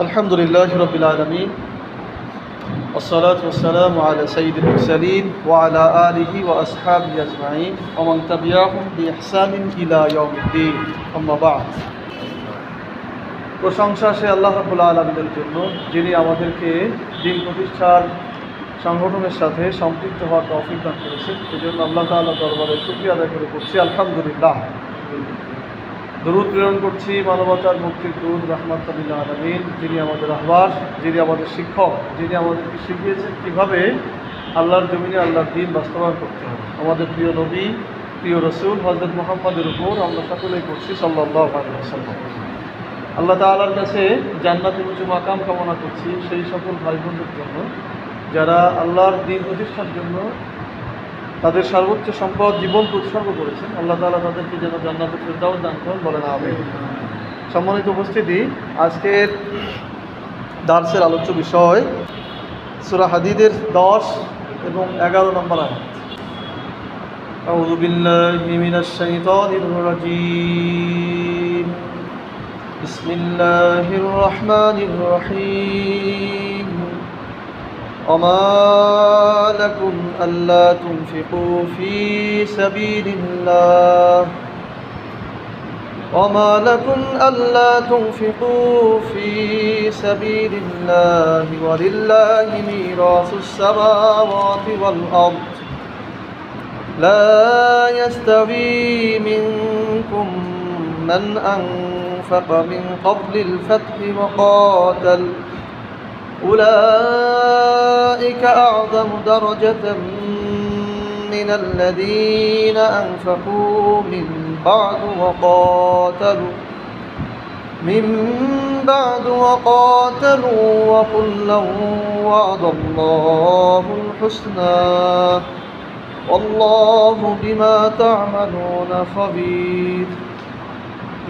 আলহামদুলিল্লাহ রাব্বিল আলামিন والصلاة والسلام على سيد المرسلين وعلى آله وأصحابه أجمعين ومن تبعهم بإحسان إلى يوم الدين أما بعد প্রশংসা সে আল্লাহ রাব্বুল আলামিনের জন্য যিনি আমাদেরকে দিন প্রতিষ্ঠার সংগঠনের সাথে সম্পৃক্ত হওয়ার তৌফিক দান করেছেন। এজন্য আল্লাহ তাআলার দরবারে শুকরিয়া আদায় করে করছি আলহামদুলিল্লাহ। দরুদ প্রেরণ করছি মানবতার মুক্তির দূত রাহমাতুল লিল আলামিন, যিনি আমাদের আহ্বাস, যিনি আমাদের শিক্ষক, যিনি আমাদেরকে শিখিয়েছেন কীভাবে আল্লাহর জমিনে আল্লাহর দ্বীন বাস্তবায়ন করতে হবে। আমাদের প্রিয় নবী, প্রিয় রসুল হযরত মুহাম্মদের উপর আমরা সকলেই করছি সাল্লাল্লাহু আলাইহি ওয়াসাল্লাম। আল্লাহ তাআলার কাছে জান্নাতের উঁচু মাকাম কামনা করছি সেই সকল ভাই বোনদের জন্য যারা আল্লাহর দ্বীন প্রতিষ্ঠার জন্য তাদের সর্বোচ্চ সম্পদ জীবনকে উৎসর্গ করেছেন। আল্লাহ তাআলা তাদেরকে যেন জান্নাতুল ফিরদাউস দান করেন, বলেন আমিন। সম্মানিত উপস্থিতি, আজকের দার্সের আলোচ্য বিষয় সূরা হাদীদের 10 এবং 11 নম্বর আয়াত। আউযু বিল্লাহি মিনাশ শাইতানির রাজীম। বিসমিল্লাহির রহমানির রহিম। وما لكم ألا تنفقوا في سبيل الله وما لكم ألا تنفقوا في سبيل الله ولله ميراث السماوات والأرض لا يستوي منكم من أنفق من قبل الفتح وقاتل أولئك أعظم درجة من الذين أنفقوا من بعد وقاتلوا وكلا وعد الله الحسنى والله بما تعملون خبير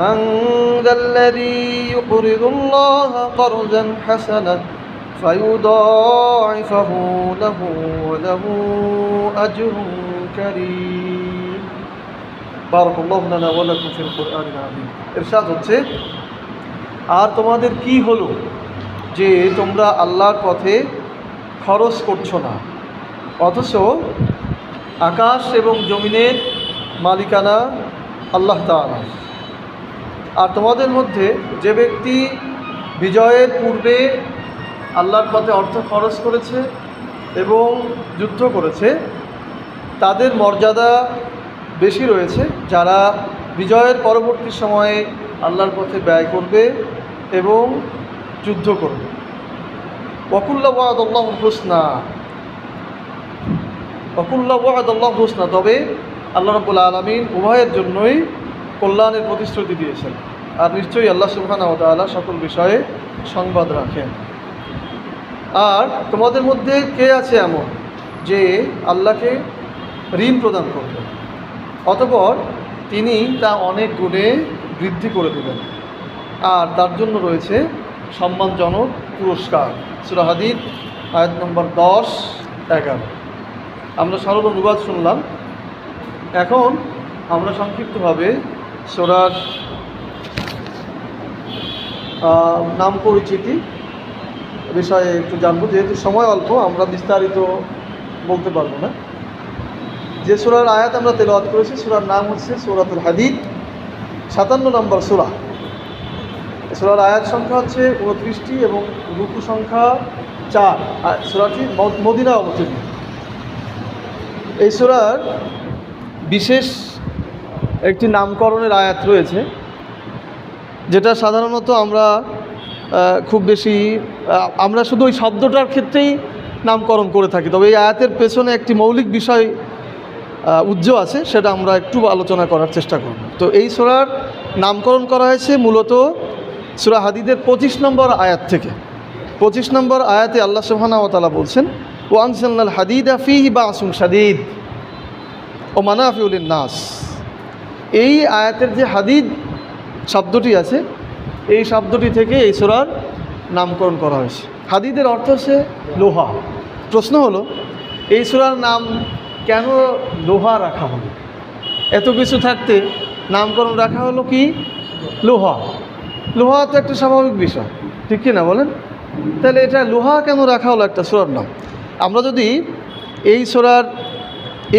من ذا الذي يقرض الله قرضا حسنا فيضاعفه له وله أجر كريم بارك الله لنا ولكم في القرآن العظيم। ইরশাদ হচ্ছে, আর তোমাদের কি হলো যে তোমরা আল্লাহর পথে খরচ করছো না, অথচ আকাশ এবং জমিনের মালিকানা আল্লাহ তাআলা। আর তোমাদের মধ্যে যে ব্যক্তি বিজয়ের পূর্বে আল্লাহর পথে অর্থ খরচ করেছে এবং যুদ্ধ করেছে তাদের মর্যাদা বেশি রয়েছে যারা বিজয়ের পরবর্তী সময়ে আল্লাহর পথে ব্যয় করবে এবং যুদ্ধ করবে। ওয়াকুল্লা ওয়াদাল্লাহুল হুসনা, ওয়াকুল্লা ওয়াদাল্লাহুল হুসনা, তবে আল্লাহ রাব্বুল আলামিন উভয়ের জন্যই কল্যাণের প্রতিশ্রুতি দিয়েছেন। আর নিশ্চয়ই আল্লাহ সুবহানাহু ওয়া তাআলা সকল বিষয়ে সংবাদ রাখেন। আর তোমাদের মধ্যে কে আছে এমন যে আল্লাহকে ঋণ প্রদান করবে, অতঃপর তিনি তা অনেক গুণে বৃদ্ধি করে দেবেন, আর তার জন্য রয়েছে সম্মানজনক পুরস্কার। সূরা হাদীদ আয়াত নম্বর 10-11। আমরা সরল অনুবাদ শুনলাম। এখন আমরা সংক্ষিপ্তভাবে সূরার নাম পরিচিতি বিষয়ে একটু জানবো। যেহেতু সময় অল্প, আমরা বিস্তারিত বলতে পারবো না। যে সূরার আয়াত আমরা তেলাওয়াত করেছি সূরার নাম হচ্ছে সূরাতুল হাদীদ, 57 নম্বর সূরা। সূরার আয়াত সংখ্যা হচ্ছে 29টি এবং রুকু সংখ্যা 4। সূরাটি মদিনায় অবস্থিত। এই সূরার বিশেষ একটি নামকরণের আয়াত রয়েছে, যেটা সাধারণত আমরা খুব বেশি আমরা শুধু ওই শব্দটার ক্ষেত্রেই নামকরণ করে থাকি। তবে এই আয়াতের পেছনে একটি মৌলিক বিষয় উজ্জ্বল আছে, সেটা আমরা একটু আলোচনা করার চেষ্টা করব। তো এই সূরার নামকরণ করা হয়েছে মূলত সূরা হাদীদের 25 নম্বর আয়াত থেকে। 25 নম্বর আয়াতে আল্লাহ সুবহানাহু ওয়া তাআলা বলছেন, ওয়া আনজালনাল হাদীদা ফীহি বা'সুন শাদীদ ওয়া মানাফিউ লিন-নাস। এই আয়াতের যে হাদীদ শব্দটি আছে, এই শব্দটি থেকে এই সূরার নামকরণ করা হয়েছে। হাদীদের অর্থ হচ্ছে লোহা। প্রশ্ন হলো, এই সূরার নাম কেন লোহা রাখা হলো? এত কিছু থাকতে নামকরণ রাখা হলো কি লোহা। লোহা তো একটা স্বাভাবিক বিষয়, ঠিক কি না বলেন? তাহলে এটা লোহা কেন রাখা হলো একটা সূরার নাম? আমরা যদি এই সূরার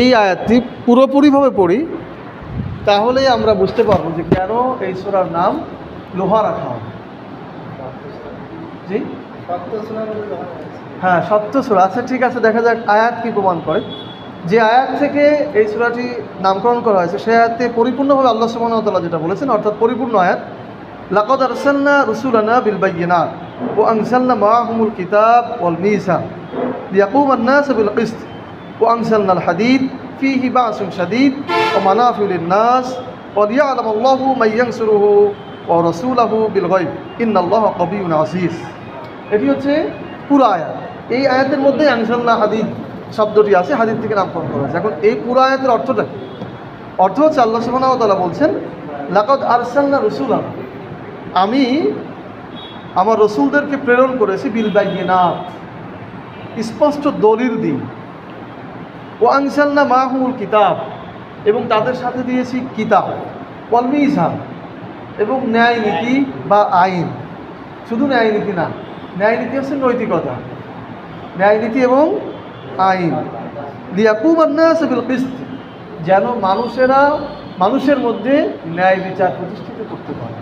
এই আয়াতটি পুরোপুরিভাবে পড়ি তাহলেই আমরা বুঝতে পারবো যে কেন এই সূরার নাম লোহা রাখা হবে। জি হ্যাঁ, সত্য সূরা। আচ্ছা ঠিক আছে, দেখা যাক আয়াত কি প্রমাণ করে। যে আয়াত থেকে এই সূরাটি নামকরণ করা হয়েছে সেই আয়াতে পরিপূর্ণভাবে আল্লাহ সুবহানাহু ওয়া তাআলা যেটা বলেছেন, অর্থাৎ পরিপূর্ণ আয়াত, লাকাদ আরসালনা রুসুলানা বিল বায়্যিনাত ওয়া আনজালনা মাআহুমুল কিতাব ওয়াল মিযান লিয়াকুমান নাস বিল কিসত ওয়া আনজালনাল হাদীদ ফীহি বা'সুন শাদীদ ওয়া মানাফিউ লিন-নাস ওয়া লিয়া'লামাল্লাহু মান ইয়ানসুরুহু ওয়া রাসূলুহু বিল গায়ব ইন্নাল্লাহা কাবিয়্যুন আযীজ। এটি হচ্ছে পুরো আয়াত। এই আয়াতের মধ্যে আনজালনা হাদীদ শব্দটি আছে, হাদীদ থেকে নামকরণ করা হয়েছে। এখন এই পুরো আয়াতের অর্থটা কি? অর্থ হচ্ছে আল্লাহ সুবহানাহু ওয়া তাআলা বলছেন, লাকাদ আরসালনা রুসুলানা, আমি আমার রসুলদেরকে প্রেরণ করেছি বিল বায়্যিনাত, স্পষ্ট দলিল দিই, ওয়া আনজালনা মাআহুমুল কিতাব, এবং তাদের সাথে দিয়েছি কিতাব, ওয়াল মিজান, এবং ন্যায় নীতি বা আইন। শুধু ন্যায় নীতি না, ন্যায় নীতি হচ্ছে নৈতিকতা, ন্যায় নীতি এবং আইন। লিয়াকুমান নাস বিল কিসত, যেন মানুষের মধ্যে ন্যায় বিচার প্রতিষ্ঠিত করতে পারে।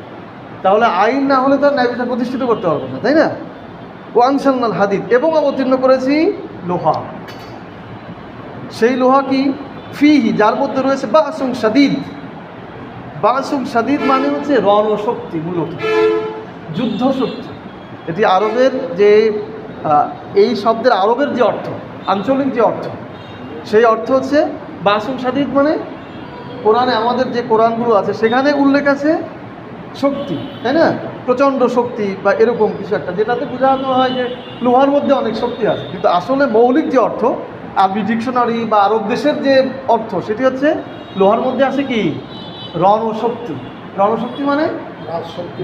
তাহলে আইন না হলে তো ন্যায় বিচার প্রতিষ্ঠিত করতে পারবে না, তাই না? ওয়া আনজালনাল হাদীদ, এবং অবতীর্ণ করেছি লোহা। সেই লোহা কি? ফিহি, যার মধ্যে রয়েছে বা'সুন শাদীদ। বা'সুন শাদীদ মানে হচ্ছে রণশক্তি, মূলত যুদ্ধ শক্তি। এটি আরবের যে এই শব্দের আরবের যে অর্থ, আঞ্চলিক যে অর্থ, সেই অর্থ হচ্ছে বা'সুন শাদীদ মানে কোরআনে, আমাদের যে কোরআনগুলো আছে সেখানে উল্লেখ আছে শক্তি, তাই না? প্রচণ্ড শক্তি বা এরকম কিছু একটা, যেটাতে বোঝানো হয় যে লোহার মধ্যে অনেক শক্তি আছে। কিন্তু আসলে মৌলিক যে অর্থ, আরবি ডিকশনারি বা আরব দেশের যে অর্থ, সেটি হচ্ছে লোহার মধ্যে আছে কি? রণশক্তি। রণশক্তি মানে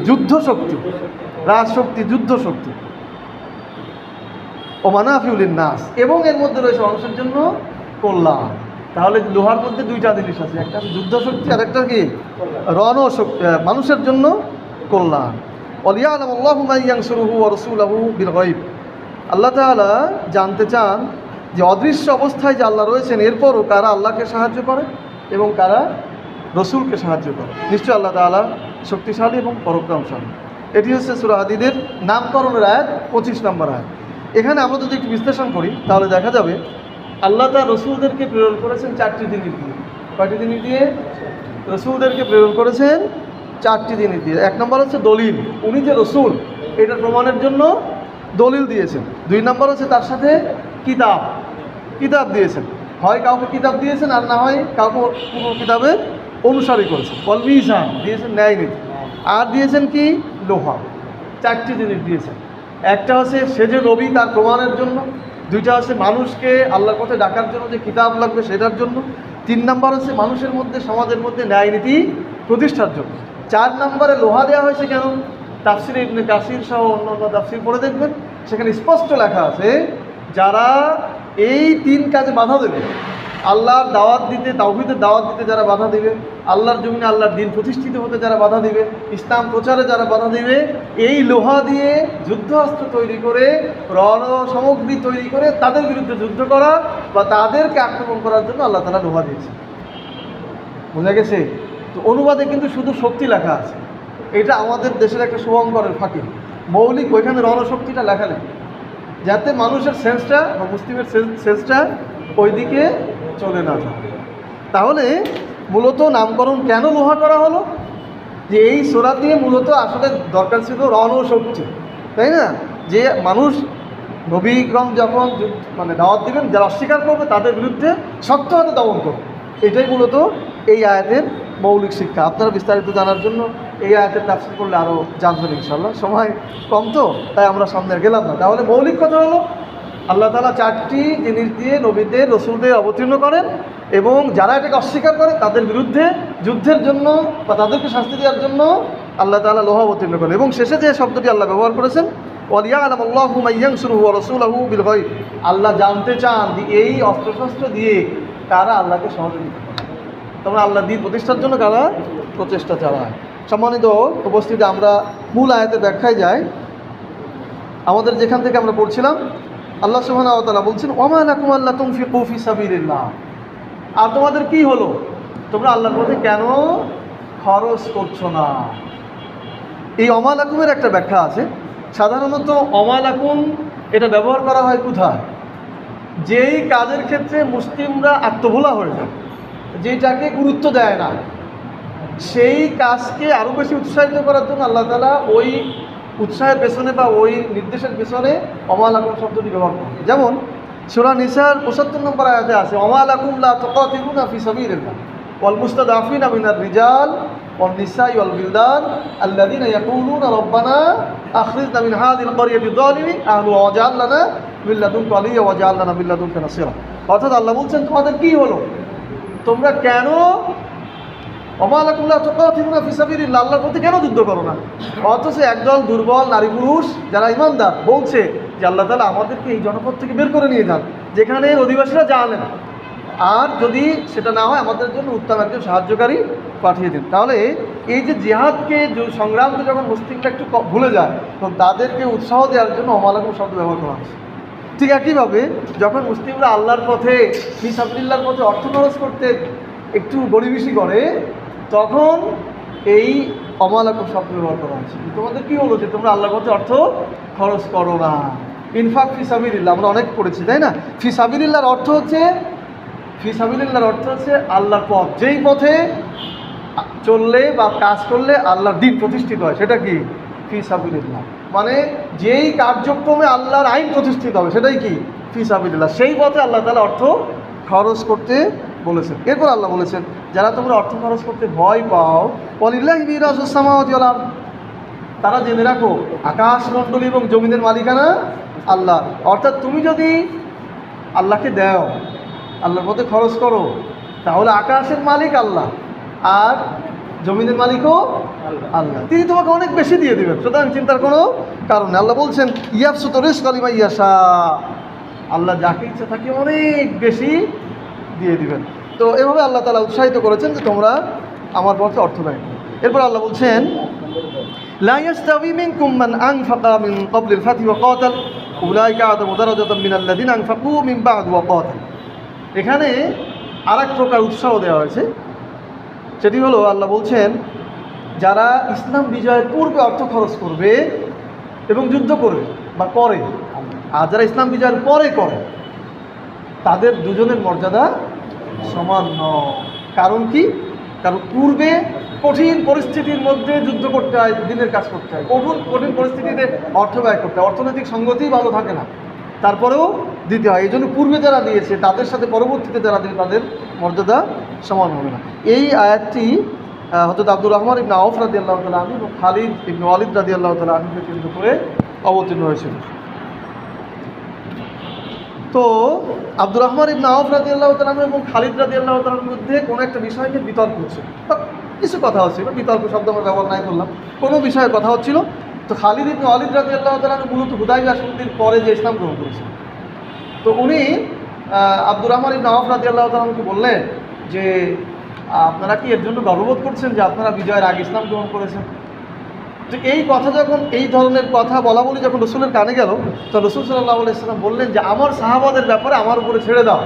যুদ্ধ শক্তি, রাজশক্তি, যুদ্ধ শক্তি। ও মানাফিউ লিন-নাস, এবং এর মধ্যে রয়েছে মানুষের জন্য কল্যাণ। তাহলে লোহার মধ্যে দুইটা জিনিস আছে, একটা যুদ্ধ শক্তি আর একটা কি? রণশক্তি, মানুষের জন্য কল্যাণ। ওয়া লিয়া'লামাল্লাহু মান ইয়ানসুরুহু ওয়া রাসূলুহু বিল গায়ব। আল্লাহ তাআলা জানতে চান যে অদৃশ্য অবস্থায় যে আল্লাহ রয়েছেন, এরপরও কারা আল্লাহকে সাহায্য করে এবং কারা রসুলকে সাহায্য করে। নিশ্চয় আল্লাহ তাআলা শক্তিশালী এবং পরাক্রমশালী। এটি হচ্ছে সূরা হাদীদের নামকরণের আয়াত, 25 নম্বর আয়াত। এখানে আমরা যদি একটু বিশ্লেষণ করি তাহলে দেখা যাবে আল্লাহ তার রসুলদেরকে প্রেরণ করেছেন 4টি জিনিস দিয়ে। কয়টি জিনিস দিয়ে রসুলদেরকে প্রেরণ করেছেন? 4টি জিনিস দিয়ে। 1 নম্বর হচ্ছে দলিল, উনি যে রসুল এটা প্রমাণের জন্য দলিল দিয়েছেন। 2 নম্বর হচ্ছে তার সাথে কিতাব দিয়েছেন, হয় কাউকে কিতাব দিয়েছেন আর না হয় কাউকে পুরো কিতাবের অনুসারী করেছেন। ওয়াল মিজান দিয়েছেন, ন্যায় নীতি। আর দিয়েছেন কি? লোহা। 4টি জিনিস দিয়েছেন। একটা হচ্ছে সে যে নবী তার প্রমাণের জন্য, 2টা হচ্ছে মানুষকে আল্লাহর পথে ডাকার জন্য যে কিতাব লাগবে সেটার জন্য, 3 নম্বর হচ্ছে মানুষের মধ্যে, সমাজের মধ্যে ন্যায় নীতি প্রতিষ্ঠার জন্য। 4 নম্বরে লোহা দেওয়া হয়েছে কেন? তাফসিরে ইবনে কাসির সহ অন্যান্য তাফসির পড়ে দেখবেন, সেখানে স্পষ্ট লেখা আছে যারা এই 3 কাজে বাধা দেবে, আল্লাহর দাওয়াত দিতে, তাওহীদের দাওয়াত দিতে যারা বাধা দিবে, আল্লাহর জমিনে আল্লাহর দ্বীন প্রতিষ্ঠিত হতে যারা বাধা দিবে, ইসলাম প্রচারে যারা বাধা দিবে, এই লোহা দিয়ে যুদ্ধাস্ত্র তৈরি করে, রণ সামগ্রী তৈরি করে তাদের বিরুদ্ধে যুদ্ধ করা বা তাদেরকে আক্রমণ করার জন্য আল্লাহ তাআলা লোহা দিয়েছে। বোঝা গেছে? তো অনুবাদে কিন্তু শুধু শক্তি লেখা আছে। এটা আমাদের দেশের একটা শুভঙ্করের ফাঁকি। মৌলিক ওইখানে রণশক্তিটা লেখা নেই, যাতে মানুষের সেন্সটা বা মুসলিমের সেন্সটা ওইদিকে চলে না যায়। তাহলে মূলত নামকরণ কেন লোহা করা হলো? যে এই সূরা দিয়ে মূলত আসলে দরকার ছিল রণশক্তি, তাই না? যে মানুষ নবীগণ যখন মানে দাওয়াত দিবেন, যারা অস্বীকার করবে তাদের বিরুদ্ধে শক্ত হাতে দমন করবে। এটাই মূলত এই আয়াতের মৌলিক শিক্ষা। আপনারা বিস্তারিত জানার জন্য এই আয়াতের তাফসীর করলে আরও জানবেন ইনশাআল্লাহ। সময় কম তো, তাই আমরা সামনে গেলাম না। তাহলে মৌলিক কথা হলো আল্লাহ তাআলা 4টি জিনিস দিয়ে নবীদের, রসুলদের অবতীর্ণ করেন, এবং যারা এটাকে অস্বীকার করে তাদের বিরুদ্ধে যুদ্ধের জন্য বা তাদেরকে শাস্তি দেওয়ার জন্য আল্লাহ তাআলা লোহা অবতীর্ণ করেন। এবং শেষে যে শব্দটি আল্লাহ ব্যবহার করেছেন, ওয়া লিয়া'লামাল্লাহু মান ইয়ানসুরুহু ওয়া রাসূলুহু বিল গায়ব, আল্লাহ জানতে চান যে এই অস্ত্রশস্ত্র দিয়ে কারা আল্লাহকে সহযোগিতা করে, তোমরা আল্লাহ দ্বীন প্রতিষ্ঠার জন্য কারা প্রচেষ্টা চালায়। সম্মানিত উপস্থিতি, আমরা মূল আয়াতের ব্যাখ্যায় যাই। আমাদের যেখান থেকে আমরা পড়ছিলাম, আল্লাহ সুবহানাহু ওয়া তাআলা বলছেন ওমা লাকুম আল্লা তুনফিকু ফি সাবিলিল্লাহ, আর তোমাদের কি হলো, তোমরা আল্লাহর পথে কেন খরচ করছো না। এই অমা লাকুমের একটা ব্যাখ্যা আছে। সাধারণত অমা লাকুম এটা ব্যবহার করা হয় কোথায়, যেই কাজের ক্ষেত্রে মুসলিমরা আত্মভোলা হয়ে যায়, যেটাকে গুরুত্ব দেয় না, সেই কাজকে আরও বেশি উৎসাহিত করার জন্য আল্লাহ তাআলা ওই উৎসাহের পেছনে বা ওই নির্দেশের পেছনে অমা লাকুম শব্দটি ব্যবহার করে। যেমন সূরা নিসার ৭৫ নম্বর আয়াতে আছে অমা লাকুম লা তুকাতিলুনা ফি সাবিলিল্লাহ ওয়াল মুস্তাদআফিনা মিনার রিজাল ওয়ান নিসাই ওয়াল বিলদান আল্লাযীনা ইয়াকুলুনা রব্বানা আখরিজনা মিন হাযিহিল ক্বরিয়াতি যালিমি আহলুহা ওয়াজআল লানা মিন লাদুনকা ওয়ালিয়্যা ওয়াজআল লানা মিন লাদুনকা নাসীরা। অর্থাৎ আল্লাহ বলছেন তোমাদের কি হলো, তোমরা কেন ওমা লাকুম লা তুকাতিলুনা ফি সাবিলিল্লাহ, আল্লাহর পথে কেন যুদ্ধ করো না। অথচ একদল দুর্বল নারী পুরুষ যারা ইমানদার বলছে যে আল্লাহ তাআলা আমাদেরকে এই জনপদ থেকে বের করে নিয়ে যান, যেখানে অধিবাসীরা জানে না, আর যদি সেটা না হয় আমাদের জন্য উত্তম একজন সাহায্যকারী পাঠিয়ে দিন। তাহলে এই যে জিহাদকে সংগ্রামকে যখন মুসলিমরা একটু ভুলে যায়, তো তাদেরকে উৎসাহ দেওয়ার জন্য ওমা লাকুম শব্দ ব্যবহার করা হচ্ছে। ঠিক একইভাবে যখন মুসলিমরা আল্লাহর পথে ফি সাবিলিল্লাহর পথে অর্থ খরচ করতে একটু গড়িবেশি করে, তখন এই ওমা লাকুম শব্দ ব্যবহার করা হচ্ছে। তোমাদের কি হলো যে তোমরা আল্লাহর পথে অর্থ খরচ করো না। ইনফাক ফি সাবিলিল্লাহ আমরা অনেক পড়েছি, তাই না। ফি সাবিলিল্লাহর অর্থ হচ্ছে আল্লাহর পথ, যেই পথে চললে বা কাজ করলে আল্লাহর দ্বীন প্রতিষ্ঠিত হয়, সেটা কি ফি সাবিলিল্লাহ। মানে যেই কার্যক্রমে আল্লাহর আইন প্রতিষ্ঠিত হবে সেটাই কি ফি সাবিলিল্লাহ, সেই পথে আল্লাহ তাআলা অর্থ খরচ করতে বলেছেন। এরপর আল্লাহ বলেছেন যারা তোমরা অর্থ খরচ করতে ভয় পাও, ওয়ালিল্লাহি মিরাসুস সামাওয়াতি ওয়াল আরদ, তারা জেনে রাখো আকাশমণ্ডলী এবং জমিনের মালিকানা আল্লাহ। অর্থাৎ তুমি যদি আল্লাহকে দাও, আল্লাহর পথে খরচ করো, তাহলে আকাশের মালিক আল্লাহ আর জমিনের মালিকও আল্লাহ, তিনি তোমাকে অনেক বেশি দিয়ে দেবেন, সুতরাং চিন্তার কোনো কারণ নেই। আল্লাহ বলছেন ইয়াবসুতু রিজকা লিমান ইয়াশা, আল্লাহ যাকে ইচ্ছা তাকে অনেক বেশি দিয়ে দিবেন। তো এভাবে আল্লাহ তাআলা উৎসাহিত করেছেন যে তোমরা আমার পথে অর্থ ব্যয় করো। এরপর আল্লাহ বলছেন লা ইয়াস্তাবি মিনকুম মান আনফাকা মিন ক্বাবলিল ফাতহি ওয়া ক্বাতাল উলাইকা আ'যামু দারাজাতাম মিনাল্লাযিনা আনফাকু মিন বা'দ ওয়া ক্বাতাল। এখানে আরেক প্রকার উৎসাহ দেওয়া হয়েছে, সেটি হলো আল্লাহ বলছেন যারা ইসলাম বিজয়ের পূর্বে অর্থ খরচ করবে এবং যুদ্ধ করবে বা করে, আর যারা ইসলাম বিজয়ের পরে করে, তাদের দুজনের মর্যাদা সমান নয়। কারণ কি, কারণ পূর্বে কঠিন পরিস্থিতির মধ্যে যুদ্ধ করতে হয়, দিনের কাজ করতে হয়, কঠিন পরিস্থিতিতে অর্থ ব্যয় করতে হয়, অর্থনৈতিক সঙ্গতি ভালো থাকে না, তারপরেও দিতে হয়। এই জন্য পূর্বে যারা দিয়েছে তাদের সাথে পরবর্তীতে যারা দেবে তাদের মর্যাদা সমান হবে না। এই আয়াতটি হযরত আব্দুর রহমান ইবনে আউফ রাদিয়াল্লাহু তাআলা আনহু এবং খালিদ ইবনে ওয়ালিদ রাদিয়াল্লাহু তাআলা আনহুকে কেন্দ্র করে অবতীর্ণ হয়েছিল। তো আব্দুর রহমান ইবনে আউফ রাদিয়াল্লাহু তাআলা আনহু এবং খালিদ রাদিয়াল্লাহু তাআলার মধ্যে কোনো একটা বিষয়কে বিতর্ক হচ্ছিল, কিছু কথা হচ্ছিল, বিতর্ক শব্দ আমরা ব্যবহার নাই করলাম, কোনো বিষয়ে কথা হচ্ছিল। তো খালিদ ইবনে ওয়ালিদ রাদিয়াল্লাহু তাআলা মূলত হুদায়বিয়া সন্ধির পরে যে ইসলাম গ্রহণ করেছেন, তো উনি আব্দুর রহমান ইবনে আউফ রাদিয়াল্লাহু তাআলাকে বললেন যে আপনারা কি এর জন্য গর্ববোধ করছেন যে আপনারা বিজয়ের আগে ইসলাম গ্রহণ করেছেন। তো এই কথা যখন, এই ধরনের কথা বলা বলি যখন রসুলের কানে গেল, তো রসুল সাল্লাল্লাহু আলাইহি ওয়াসাল্লাম বললেন যে আমার সাহাবাদের ব্যাপারে আমার উপরে ছেড়ে দাও,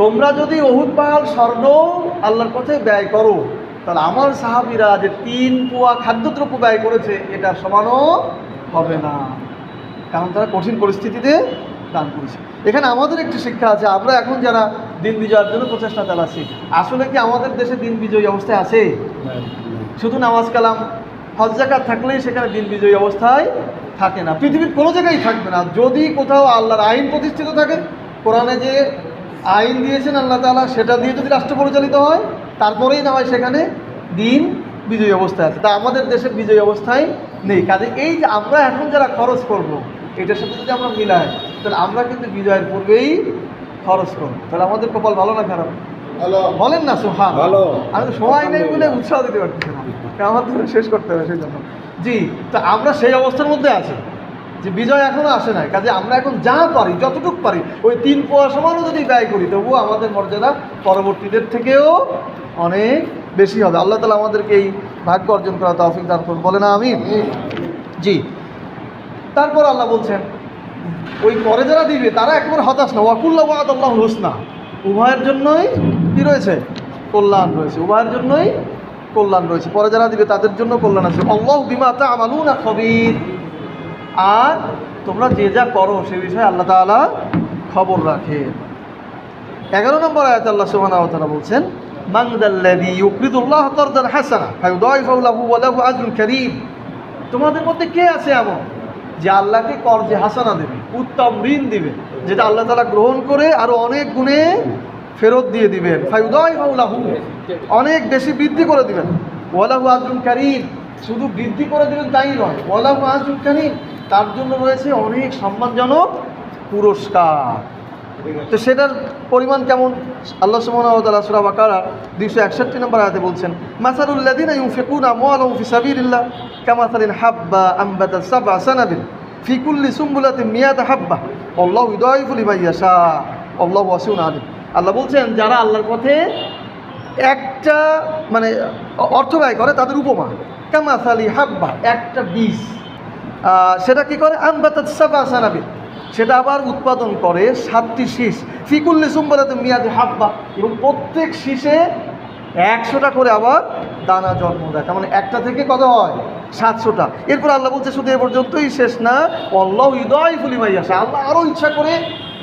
তোমরা যদি উহুদ পাহাড় স্বর্ণ আল্লাহর পথে ব্যয় করো, তাহলে আমার সাহাবীরা যে 3 পোয়া খাদ্যদ্রব্য ব্যয় করেছে এটা সমানও হবে না, কারণ তারা কঠিন পরিস্থিতিতে দান করেছে। এখানে আমাদের একটি শিক্ষা আছে, আমরা এখন যারা দিন বিজয়ের জন্য প্রচেষ্টা চালাচ্ছি, আসলে কি আমাদের দেশে দিন বিজয়ী অবস্থায় আছে? শুধু নামাজ কালাম হজ যাকাত থাকলেই সেখানে দিন বিজয়ী অবস্থায় থাকে না, পৃথিবীর কোনো জায়গায় থাকবে না। যদি কোথাও আল্লাহর আইন প্রতিষ্ঠিত থাকে, কোরআনে যে আইন দিয়েছেন আল্লাহ তাআলা সেটা দিয়ে যদি রাষ্ট্র পরিচালিত হয়, তারপরেই না হয় সেখানে দিন বিজয়ী অবস্থায় আছে। তা আমাদের দেশের বিজয়ী অবস্থায় নেই। কাজে এই যে আমরা এখন যারা খরচ করব, এটার সাথে যদি আমরা মিলাই, তাহলে আমরা কিন্তু বিজয়ের পূর্বেই খরচ করব। তাহলে আমাদের কপাল ভালো না খারাপ? বলেন না সুবহান। আমি তো সময় নেই বলে উৎসাহ দিতে পারতেছি না, আমাদের শেষ করতে হবে সেই জন্য। জি, তো আমরা সেই অবস্থার মধ্যে আছি যে বিজয় এখনও আসে নাই। কাজে আমরা এখন যা পারি, যতটুকু পারি, ওই 3 পোয়া সমানও যদি ব্যয় করি, তবুও আমাদের মর্যাদা পরবর্তীদের থেকেও অনেক বেশি হবে। আল্লাহ তাআলা আমাদেরকে এই ভাগ্য অর্জন করা তৌফিক দান করুন, বলে না আমিন। জি, তারপর আল্লাহ বলছেন ওই পরে যারা দিবে তারা একবার হতাশ না, ওয়াকুল্লাহ ওয়াদাল্লাহুল হুসনা, উভয়ের জন্যই কি রয়েছে? কল্যাণ রয়েছে, উভয়ের জন্যই কল্যাণ রয়েছে। পরে যারা দিবে তাদের জন্য কল্যাণ আছে। আল্লাহু বিমা তা'মালুনা খাবীর, আর তোমরা যে যা করো সে বিষয়ে আল্লাহ তাআলা খবর রাখে। 11 নম্বর আয়াতে আল্লাহ সুবহানাহু ওয়া তাআলা বলছেন মান যাল্লাযী ইউকরিদুল্লাহ কারদান হাসানা ফায়ুদাইফু লাহু ওয়া লাহু আজরুন কারীম। তোমাদের মধ্যে কে আছে এমন যে আল্লাহকে কর্জে হাসানা দেবে, উত্তম ঋণ দিবে, যেটা আল্লাহ তাআলা গ্রহণ করে আরো অনেক গুণে ফেরত দিয়ে দিবেন। ফায়ুদাইফু লাহু, অনেক বেশি বৃদ্ধি করে দিবেন। ওয়া লাহু আজরুন কারীম, শুধু বৃদ্ধি করে দিবেন তাই নয়, ওয়া লাহু আজরুন কারীম, তার জন্য রয়েছে অনেক সম্মানজনক পুরস্কার। তো সেটার পরিমাণ কেমন? আল্লাহ সুবহানাহু ওয়া তাআলা সূরা বাকারা 261 নম্বর আয়াতে বলছেন মাসালুল লাযিনা ইউনফিকুনা আমওয়ালাহুম ফি সাবিলিল্লাহ কামাসালিন হাব্বা আনবাতাত সাবআ সানাবিল ফি কুল্লি সুমবুলাতিন মিয়াত হাব্বা আল্লাহু ইউদাইফু লিমান ইয়াশা আল্লাহু ওয়াসিউন আলিম। আল্লাহ বলছেন যারা আল্লাহর পথে একটা মানে অর্থ ব্যয় করে তাদের উপমা কামাসালি হাব্বা, একটা বীজ, সেটা কি করে? আনবাতাত সাবআ সানাবিল, সেটা আবার উৎপাদন করে 7টি শীষ, ফিকুল্লি সুম্বালাতে মিয়াদি হাব্বা, এবং প্রত্যেক শীষে 100টা করে আবার দানা জন্ম দেয়। তার মানে একটা থেকে কত হয়? 700টা। এরপর আল্লাহ বলছে শুধু এ পর্যন্তই শেষ না, আল্লাহু ইউদাইফু লিমান ইয়াশা, আল্লাহ আরও ইচ্ছা করে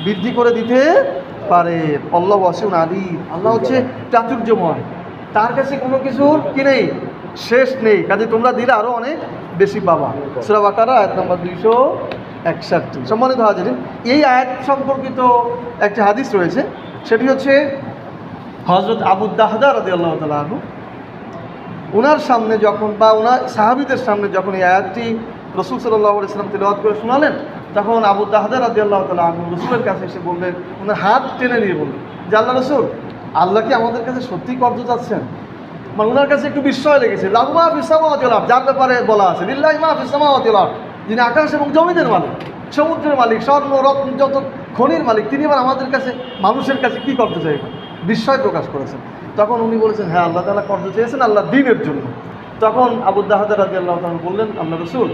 বৃদ্ধি করে দিতে পারে। আল্লাহু ওয়াসিউন আলিম, আল্লাহ হচ্ছে প্রাচুর্যময়, তার কাছে কোনো কিছুর কি নেই, শেষ নেই। কাজে তোমরা দিলে আরও অনেক বেশি পাবা। সূরা বাকারা আয়াত নম্বর 261। সম্মানিত হাজিরিন, এই আয়াত সম্পর্কিত একটা হাদিস রয়েছে, সেটি হচ্ছে হযরত আবু দাহদা রাদিয়াল্লাহু তাআলা আনহু, ওনার সামনে যখন বা ওনার সাহাবীদের সামনে যখন এই আয়াতটি রাসূল সাল্লাল্লাহু আলাইহি ওয়াসাল্লাম তিলাওয়াত করে শোনালেন, তখন আবু দাহদা রাদিয়াল্লাহু তাআলা আনহু রাসূলের কাছে এসে বললেন, ওনার হাত টেনে নিয়ে বললেন যে আল্লাহ রাসূল, আল্লাহ কি আমাদের কাছে সত্যি কর্জ চাচ্ছেন? মানে ওনার কাছে একটু বিস্ময় লেগেছে। লাহু মা ফিস সামাওয়াতি ওয়াল আরদ, যার ব্যাপারে বলা আছে লিল্লাহি মা ফিস সামাওয়াতি ওয়াল আরদ, যিনি আকাশ এবং জমিনের মালিক, সমুদ্রের মালিক, স্বর্ণ রত্ন যত খনির মালিক, তিনি আবার আমাদের কাছে মানুষের কাছে কি করতে চাইবেন? বিস্ময় প্রকাশ করেছেন। তখন উনি বলেছেন হ্যাঁ, আল্লাহ তাআলা কর্জ চেয়েছেন আল্লাহ দ্বীনের জন্য। তখন আবু দাহদা রাদিয়াল্লাহু তাআলা বললেন, আল্লাহ রাসূল,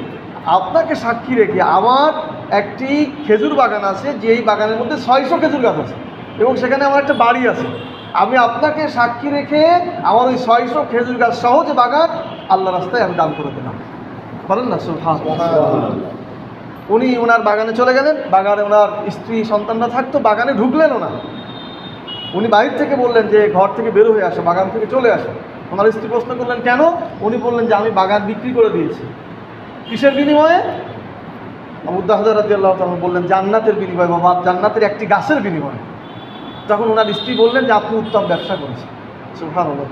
আপনাকে সাক্ষী রেখে আমার একটি খেজুর বাগান আছে, যে এই বাগানের মধ্যে 600 খেজুর গাছ আছে এবং সেখানে আমার একটা বাড়ি আছে, আমি আপনাকে সাক্ষী রেখে আমার ওই 600 খেজুর গাছ সহ যে বাগান আল্লাহ রাস্তায় আমি দান করে দিলাম। বলেন না সুবহানাল্লাহ। উনি ওনার বাগানে চলে গেলেন, বাগানে ওনার স্ত্রী সন্তানরা থাকতো, বাগানে ঢুকলেনও না। উনি বাইরে থেকে বললেন যে ঘর থেকে বের হয়ে আসো, বাগান থেকে চলে আসো। ওনার স্ত্রী প্রশ্ন করলেন কেন? উনি বললেন যে আমি বাগান বিক্রি করে দিয়েছি। কিসের বিনিময়ে? আবু দাহদা রাদিয়াল্লাহু তাআলা বললেন জান্নাতের বিনিময়ে, বাবা জান্নাতের একটি গাছের বিনিময়ে। তখন ওনার স্ত্রী বললেন যে আপনি উত্তম ব্যবসা করেছেন। সুবহানাল্লাহ,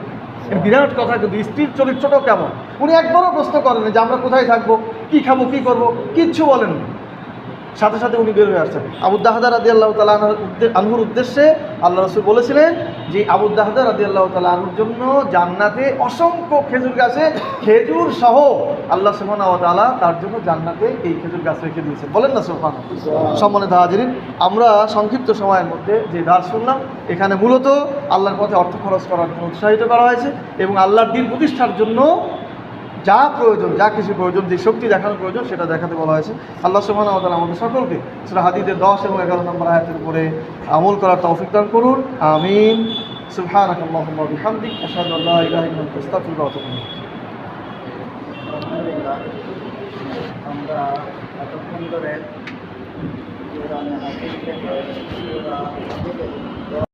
বিরাট কথা। কিন্তু স্ত্রীর চরিত্রটাও কেমন! উনি একবারও প্রশ্ন করেন যে আমরা কোথায় থাকবো, কি খাবো, কি করবো, কিচ্ছু বলেননি। সাথে সাথে উনি বের হয়ে আসছেন। আবু দাহদা রাদিয়াল্লাহু তাআলা আনহুর উদ্দেশ্যে আল্লাহ রাসূল বলেছিলেন যে আবু দাহদা রাদিয়াল্লাহু তাআলা আনহুর জন্য জান্নাতে অসংখ্য খেজুর গাছে খেজুর সহ আল্লাহ সুবহানাহু ওয়া তাআলা তার জন্য জান্নাতে এই খেজুর গাছ রেখে দিয়েছেন। বলেন না সুবহানাল্লাহ। সম্মানিত হাজিরিন, আমরা সংক্ষিপ্ত সময়ের মধ্যে যে দাস শুনলাম, এখানে মূলত আল্লাহর পথে অর্থ খরচ করার জন্য উৎসাহিত করা হয়েছে এবং আল্লাহর দ্বীন প্রতিষ্ঠার জন্য যা প্রয়োজন, যা কিছু প্রয়োজন, যে শক্তি দেখানোর প্রয়োজন সেটা দেখাতে বলা হয়েছে। আল্লাহ সুবহানাহু ওয়া তাআলা আমাদের সকলকে সূরা হাদীদের 10 এবং 11 নম্বর আয়াতের উপরে আমল করার তৌফিক দান করুন। আমিন। সুবহানাকাল্লাহুম্মা ওয়া বিহামদিক, আশহাদু আল্লা ইলাহা ইল্লা আনতা, আস্তাগফিরুকা ওয়া আতুবু ইলাইক। আমরা এতক্ষণ ধরে কোরআনে হাকিম থেকে